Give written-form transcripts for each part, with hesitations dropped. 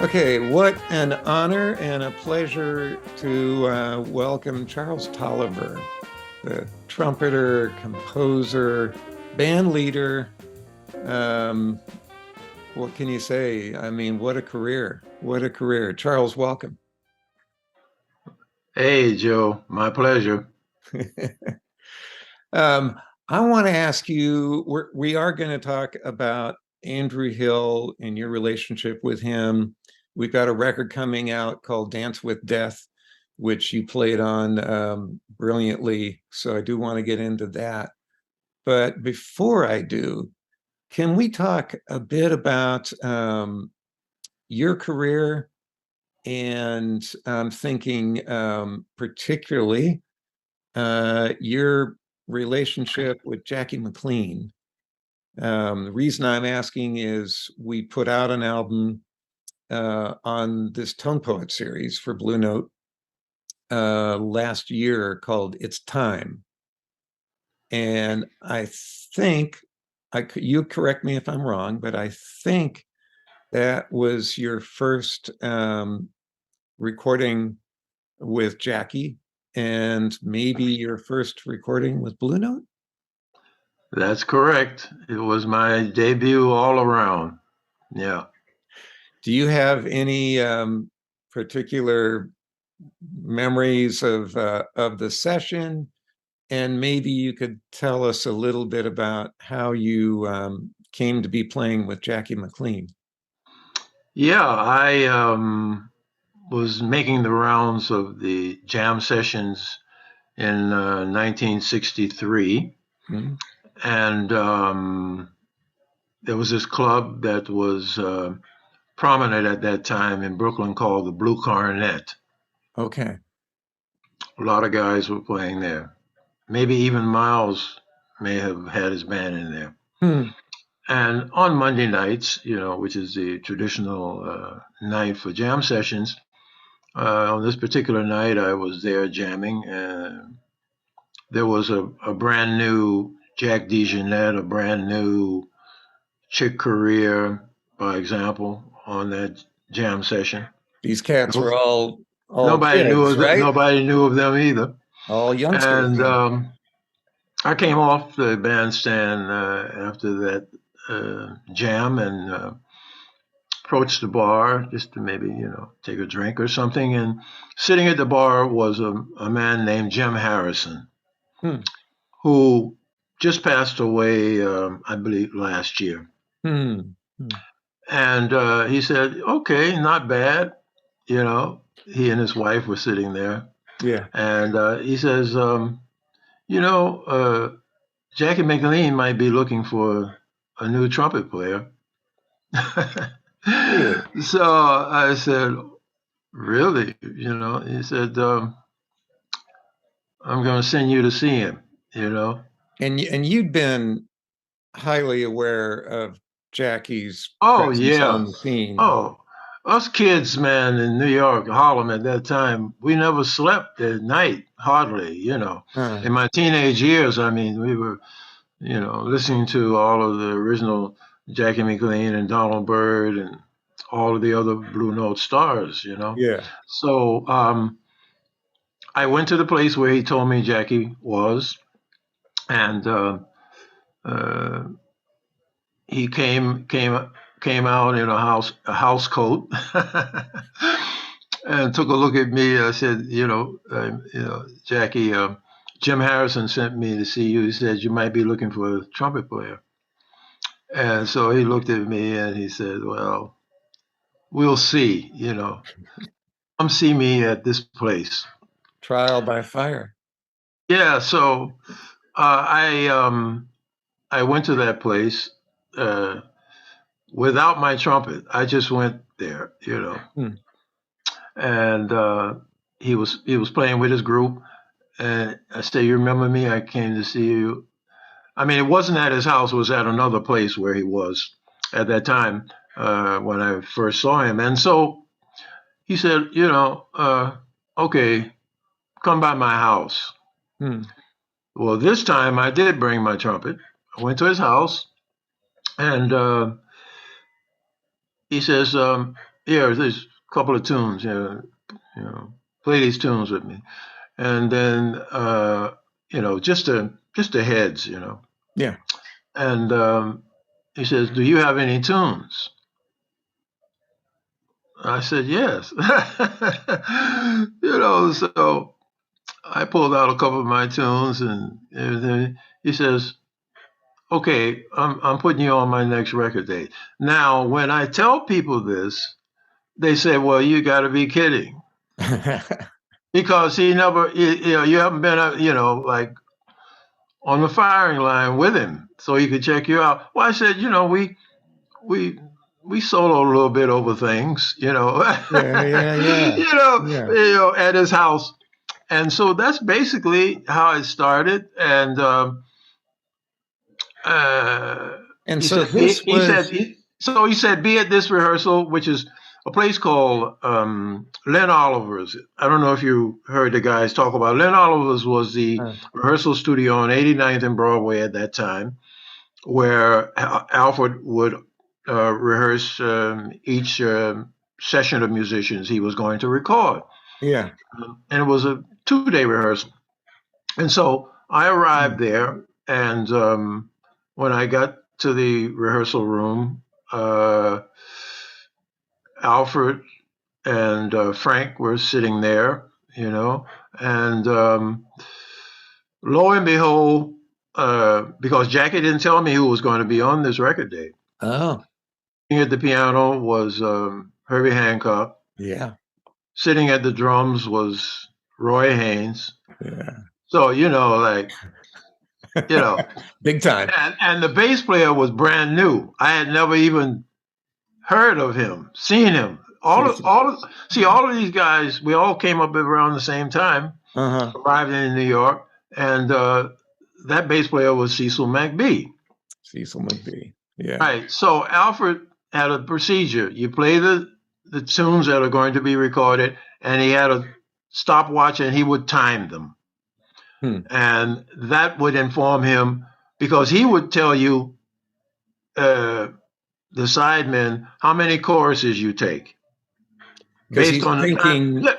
Okay, what an honor and a pleasure to welcome Charles Tolliver, the trumpeter, composer, band leader. Um, what can you say? I mean, what a career. What a career. Charles, welcome. Hey, Joe, my pleasure. um, I want to ask you, we are going to talk about Andrew Hill and your relationship with him. We've got a record coming out called Dance with Death, which you played on brilliantly. So I do want to get into that. But before I do, can we talk a bit about your career? And I'm thinking particularly your relationship with Jackie McLean. The reason I'm asking is we put out an album on this Tone Poet series for Blue Note last year called It's Time. And I think, you correct me if I'm wrong, but I think that was your first recording with Jackie and maybe your first recording with Blue Note. That's correct. It was my debut all around. Yeah. Do you have any particular memories of the session? And maybe you could tell us a little bit about how you came to be playing with Jackie McLean. Yeah, I was making the rounds of the jam sessions in 1963. Hmm. And there was this club that was prominent at that time in Brooklyn called the Blue Coronet. Okay. A lot of guys were playing there. Maybe even Miles may have had his band in there. Hmm. And on Monday nights, which is the traditional night for jam sessions, on this particular night, I was there jamming, and there was a brand new Jack DeJohnette, a brand new Chick Corea, by example, on that jam session. These cats were all Nobody knew kids, of them, right? nobody knew of them either. All youngsters. And I came off the bandstand after that jam and approached the bar just to maybe, take a drink or something. And sitting at the bar was a man named Jim Harrison, Hmm. who just passed away, I believe, last year. Hmm. Hmm. And he said, okay, not bad. He and his wife were sitting there. Yeah. And he says, you know, uh, Jackie McLean might be looking for a new trumpet player. Really. So I said, really? He said, I'm going to send you to see him, you know. And you'd been highly aware of Jackie's Oh, presence yeah. on the scene. Oh, us kids, man, in New York, Harlem at that time, we never slept at night, hardly. Huh. In my teenage years, I mean, we were, listening to all of the original Jackie McLean and Donald Byrd and all of the other Blue Note stars. Yeah. So I went to the place where he told me Jackie was, and uh, he came out in a house coat and took a look at me. I said, Jackie, Jim Harrison sent me to see you. He said you might be looking for a trumpet player. And so he looked at me and he said, well, we'll see. Come see me at this place. Trial by fire. Yeah. So I went to that place. Uh, Without my trumpet. I just went there. Hmm. And he was playing with his group, and I said, "You remember me? I came to see you." I mean, it wasn't at his house; it was at another place where he was at that time when I first saw him. And so he said, "Okay, come by my house." Hmm. Well, this time I did bring my trumpet. I went to his house, and he says, yeah, there's a couple of tunes, you know, play these tunes with me. And then, just the heads, Yeah. And he says, "Do you have any tunes?" I said, "Yes." So I pulled out a couple of my tunes and everything. He says, "Okay, I'm putting you on my next record date." Now, when I tell people this, they say, "Well, you got to be kidding," because he never, you haven't been, like on the firing line with him, so he could check you out. Well, I said, we we solo a little bit over things, Yeah, yeah, yeah, yeah. at his house, and so that's basically how it started. And uh, And he so said, this was, he said, be at this rehearsal, which is a place called Len Oliver's. I don't know if you heard the guys talk about Len Oliver's was the uh, rehearsal studio on 89th and Broadway at that time, where Alfred would rehearse each session of musicians he was going to record. yeah. And it was a 2 day rehearsal. And so I arrived Mm. there, and when I got to the rehearsal room, Alfred and Frank were sitting there, and lo and behold, because Jackie didn't tell me who was going to be on this record date. Oh, Sitting at the piano was Herbie Hancock. yeah, Sitting at the drums was Roy Haynes. yeah. So, you know, Big time. and the bass player was brand new. I had never even heard of him, seen him. All of these guys, we all came up around the same time, Uh-huh. arrived in New York, and that bass player was Cecil McBee. Cecil McBee. Yeah. Right. So Alfred had a procedure. You play the tunes that are going to be recorded, and he had a stopwatch, and he would time them, Hmm. and that would inform him because he would tell you, the sidemen, how many choruses you take Because based on the time. Yeah,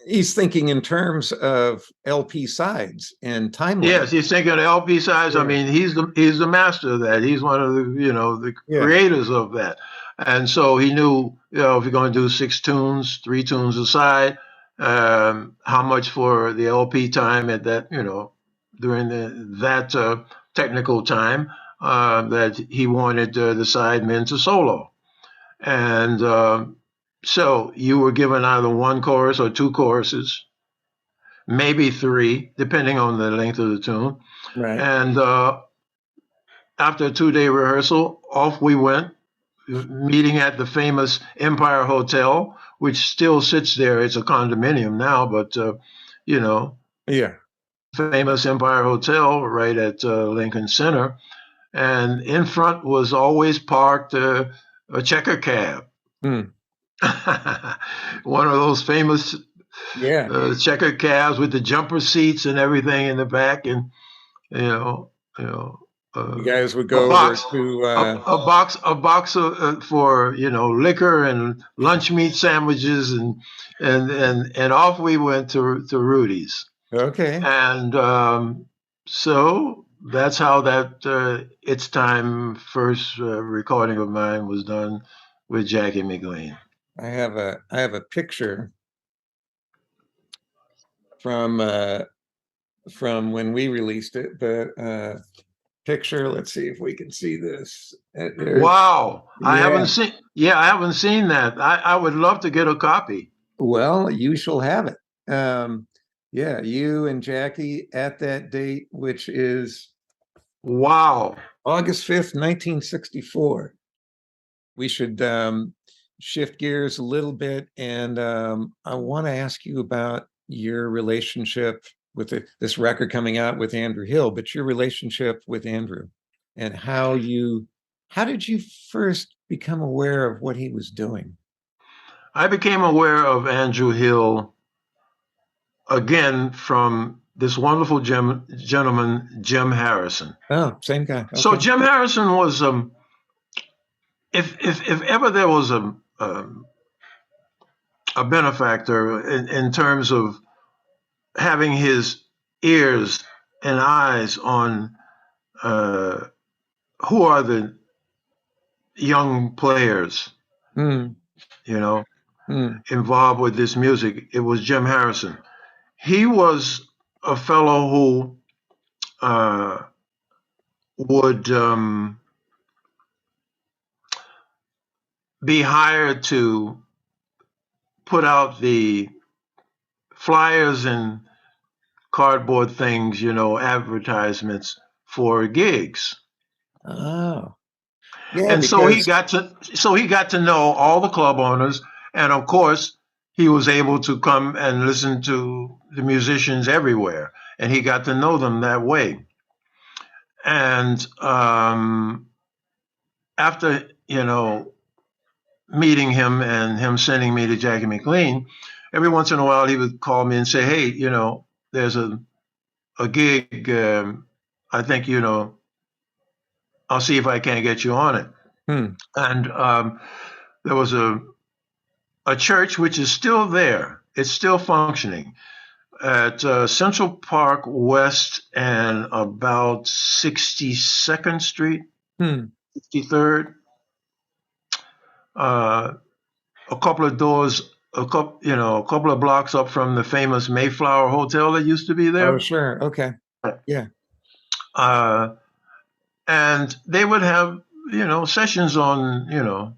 he's thinking in terms of LP sides and time yes, length. he's thinking of LP size. I Yeah. mean, he's the master of that. He's one of the Yeah. creators of that. And so he knew, if you're going to do 6 tunes, 3 tunes a side, how much for the LP time at that, during that technical time that he wanted the sidemen to solo. And so you were given either one chorus or 2 choruses, maybe 3, depending on the length of the tune. Right. And after a 2 day rehearsal, off we went, meeting at the famous Empire Hotel, which still sits there. It's a condominium now, but, Yeah. famous Empire Hotel right at Lincoln Center. And in front was always parked a checker cab. Hmm. One of those famous Yeah. checkered cabs with the jumper seats and everything in the back, and you know, you know, You uh, guys would a go over box, to a box for liquor and lunch meat sandwiches, and off we went to Rudy's, okay. and so that's how that It's Time first recording of mine was done with Jackie McLean. I have a picture from when we released it, but picture, let's see if we can see this. Wow, Yeah. I haven't seen that. I would love to get a copy. Well, you shall have it. Yeah, you and Jackie at that date, which is Wow. August 5th, 1964. We should shift gears a little bit, and I want to ask you about your relationship with this record coming out with Andrew Hill, but your relationship with Andrew and how did you first become aware of what he was doing? I became aware of Andrew Hill again from this wonderful gentleman, Jim Harrison. Oh, same guy. So Okay. Jim Harrison was, if ever there was a benefactor in terms of having his ears and eyes on who are the young players, Mm, you know, mm. involved with this music. It was Jim Harrison. He was a fellow who would be hired to put out the flyers and cardboard things, advertisements for gigs. Oh, yeah, And so he because got to know all the club owners, and of course he was able to come and listen to the musicians everywhere, and he got to know them that way. And after meeting him and him sending me to Jackie McLean, every once in a while he would call me and say, "Hey, there's a gig. I think I'll see if I can't get you on it." hmm. And there was a church which is still there. It's still functioning at Central Park West and about 62nd Street, Hmm. 63rd. Uh, a couple of doors, a couple of blocks up from the famous Mayflower Hotel that used to be Oh, there. sure. Okay. Yeah. Uh, and they would have, sessions on,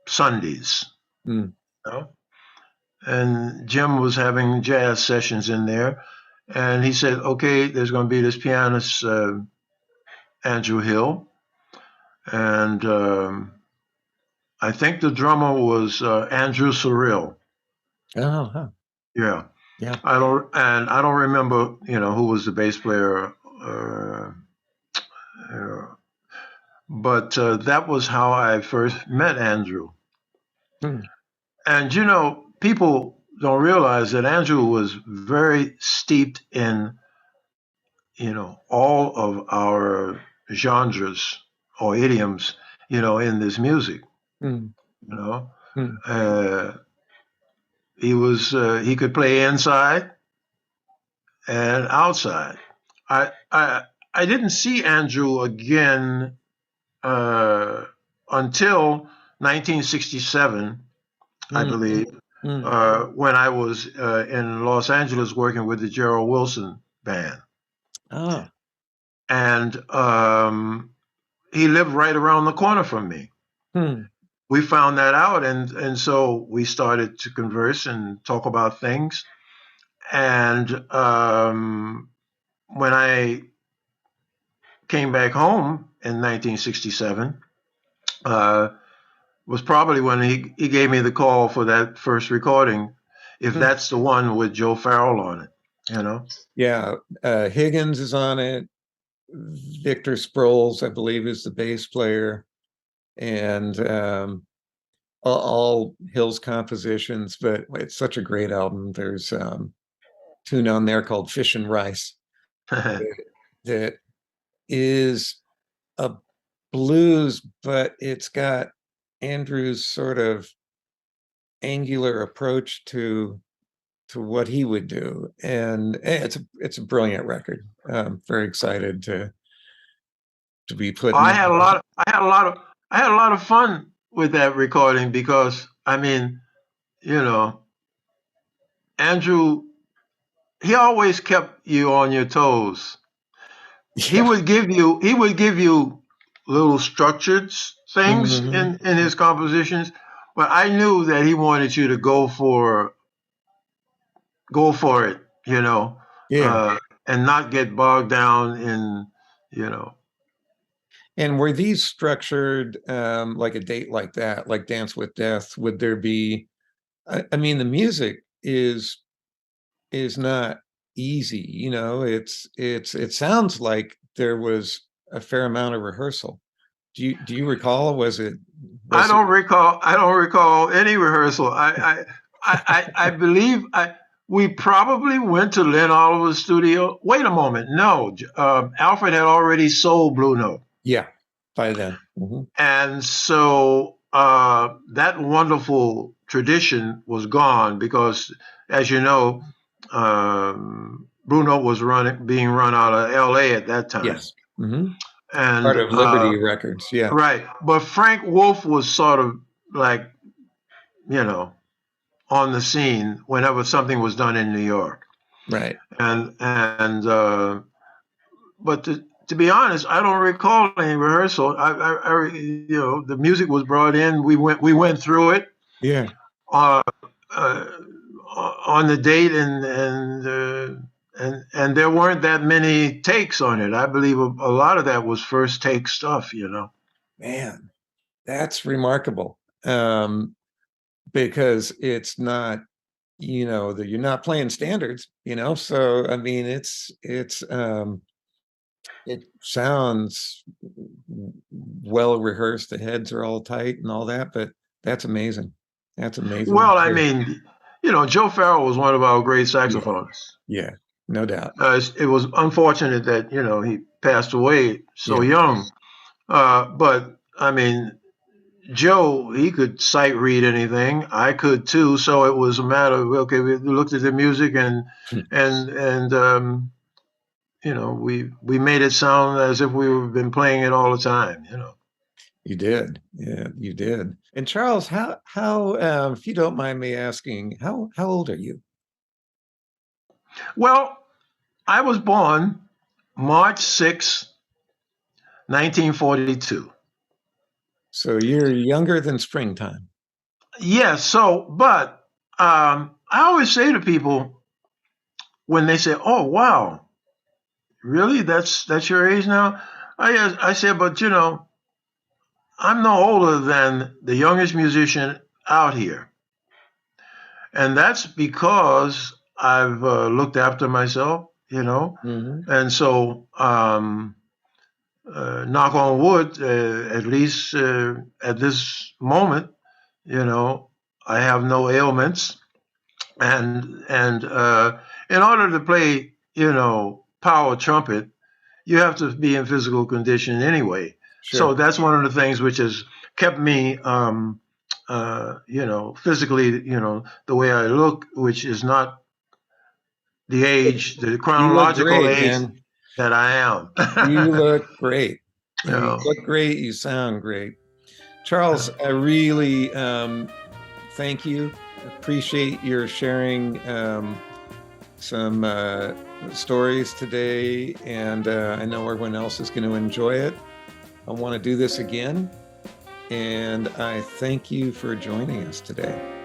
Sundays. Hmm. You know? And Jim was having jazz sessions in there. And he said, okay, there's going to be this pianist, Andrew Hill. And I think the drummer was Andrew Surreal. Oh, huh. Yeah. Yeah. I don't remember, who was the bass player. Uh, but that was how I first met Andrew. Hmm. And, people don't realize that Andrew was very steeped in all of our genres or idioms, in this music. Hmm. You know, Hmm. uh, he could play inside and outside. I didn't see Andrew again uh, until 1967, I Hmm. believe, Hmm. when I was in Los Angeles working with the Gerald Wilson band. Oh. And he lived right around the corner from me. Hmm. We found that out, and so we started to converse and talk about things. And when I came back home in 1967, uh, was probably when he gave me the call for that first recording, if Hmm. that's the one with Joe Farrell on it, Yeah. Higgins is on it. Victor Sproles, I believe, is the bass player, and all Hill's compositions. But it's such a great album. There's tune on there called "Fish and Rice" that is a blues, but it's got Andrew's sort of angular approach to what he would do, and it's a brilliant record. Very excited to be putting I it had a out. lot. I had a lot of fun with that recording because I mean, you know, Andrew, he always kept you on your toes. Yeah. He would give you little structured things Hmm. in his compositions, but I knew that he wanted you to go for it, Yeah. and not get bogged down in, you know. And were these structured like a date like that, like Dance with Death? Would there be? I mean, the music is not easy. It sounds like there was a fair amount of rehearsal. Do you recall? Was it? I don't recall any rehearsal. I believe we probably went to Lynn Oliver's studio. Wait a moment, no, Alfred had already sold Blue Note, Yeah, by then. Hmm. and so that wonderful tradition was gone because, as you know, Bruno was being run out of L.A. at that time, Yes. Hmm. and Part of Liberty Records. Yeah. right. But Frank Wolf was sort of like, you know, on the scene whenever something was done in New York, Right. and but to be honest, I don't recall any rehearsal. The music was brought in. We went through it Yeah. uh, uh, on the date, and there weren't that many takes on it. I believe a lot of that was first take stuff. Man, that's remarkable. Because it's not, that you're not playing standards, so I mean it sounds well rehearsed, the heads are all tight and all that, but that's amazing. That's amazing. Well, I mean, Joe Farrell was one of our great Yeah, saxophonists. yeah, no doubt. It was unfortunate that he passed away so Yeah, young. But I mean, Joe, he could sight read anything. I could too. So it was a matter of, okay, we looked at the music and we made it sound as if we've been playing it all the time. you did. Yeah, you did. And Charles, how if you don't mind me asking, how old are you? Well, I was born March 6, 1942. So you're younger than springtime. Yes. But I always say to people when they say, "Oh, wow, really? That's your age now?" I say, but I'm no older than the youngest musician out here, and that's because I've looked after myself, Hmm. and so knock on wood, at least at this moment, I have no ailments, and in order to play, power trumpet, you have to be in physical condition anyway. So Sure. that's one of the things which has kept me, physically, the way I look, which is not the age, the You look chronological great, age man. that I am. You look great. you You know, look great. You sound great. Charles, I really thank you. Appreciate your sharing some stories today, and I know everyone else is going to enjoy it. I want to do this again, and I thank you for joining us today.